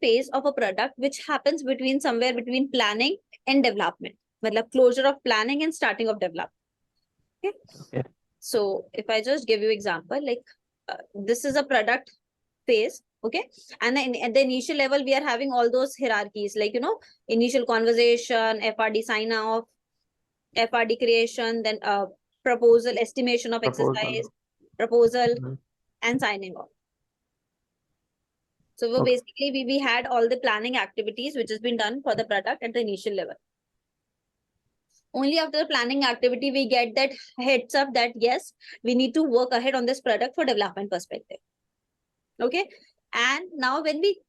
phase of a product which happens somewhere between planning and development. Matlab closure of planning and starting of development. Okay. So if I just give you example, like this is a product phase. Okay. And then at the initial level, we are having all those hierarchies, like, initial conversation, FRD sign off, FRD creation, then proposal, estimation of exercise, proposal, and signing off. So basically, we had all the planning activities which has been done for the product at the initial level. Only after the planning activity, we get that heads up that yes, we need to work ahead on this product for development perspective. Okay. And now when we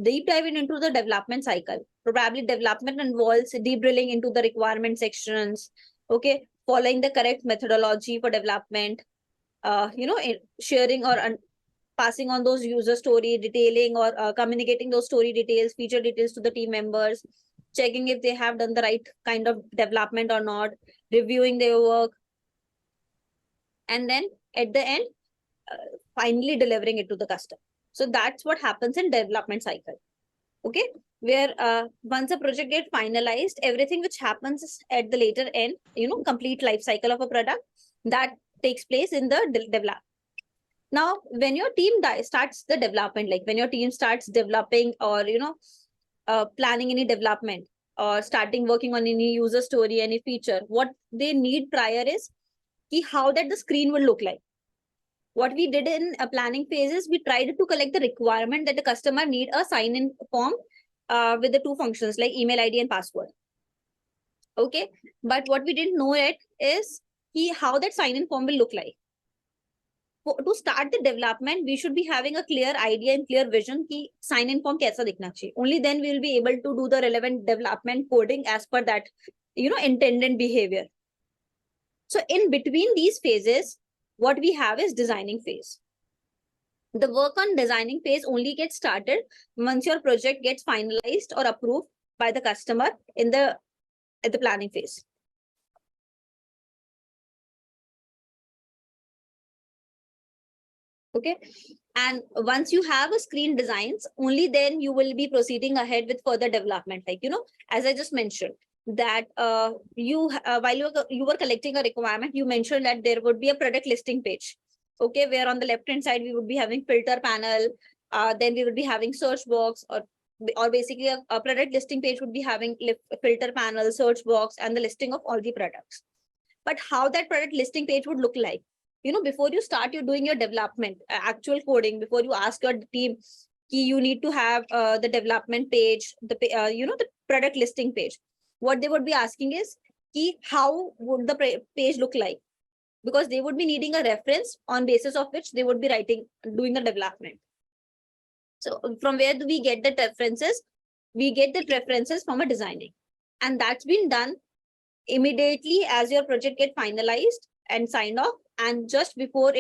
deep dive into the development cycle, probably development involves deep drilling into the requirement sections. Okay. Following the correct methodology for development, sharing or passing on those user story detailing or communicating those story details, feature details to the team members, checking if they have done the right kind of development or not, reviewing their work, and then at the end, finally delivering it to the customer. So that's what happens in development cycle. Okay, where once a project gets finalized, everything which happens at the later end, complete life cycle of a product, that takes place in the development. Now, when your team starts the development, like when your team starts developing or, planning any development or starting working on any user story, any feature, what they need prior is how that the screen will look like. What we did in a planning phase is we tried to collect the requirement that the customer need a sign-in form with the two functions like email ID and password. Okay, but what we didn't know yet is how that sign-in form will look like. To start the development, we should be having a clear idea and clear vision ki sign-in form kaisa dikhna chahiye. Only then we will be able to do the relevant development coding as per that, intended behavior. So in between these phases, what we have is designing phase. The work on designing phase only gets started once your project gets finalized or approved by the customer at the planning phase. Okay. And once you have a screen designs, only then you will be proceeding ahead with further development. Like, as I just mentioned that while you were collecting a requirement, you mentioned that there would be a product listing page. Okay. Where on the left-hand side, we would be having filter panel. Then we would be having search box or basically a product listing page would be having filter panel, search box, and the listing of all the products. But how that product listing page would look like? Before you start, you're doing your development, actual coding, before you ask your team, you need to have the development page, the product listing page. What they would be asking is, how would the page look like? Because they would be needing a reference on basis of which they would be doing the development. So from where do we get the references? We get the references from a designing. And that's been done immediately as your project get finalized and signed off, and just before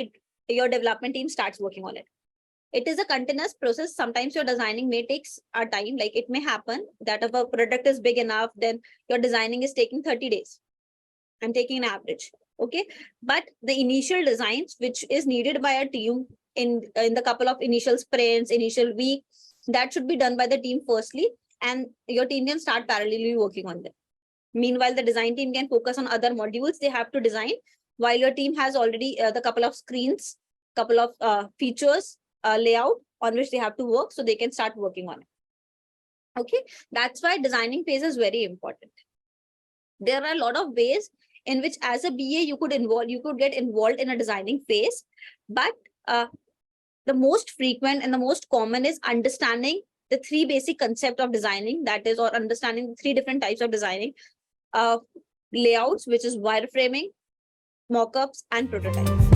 your development team starts working on it. It is a continuous process. Sometimes your designing may take a time, like it may happen that if a product is big enough, then your designing is taking 30 days. I'm taking an average. Okay. But the initial designs, which is needed by a team in the couple of initial sprints, initial week, that should be done by the team firstly, and your team can start parallelly working on them. Meanwhile, the design team can focus on other modules they have to design, while your team has already the couple of screens, couple of features, layout on which they have to work, so they can start working on it. Okay, that's why designing phase is very important. There are a lot of ways in which as a BA you could get involved in a designing phase, but the most frequent and the most common is understanding the three basic concepts of designing, that is, or understanding the three different types of designing. Layouts, which is wireframing, mockups, and prototypes.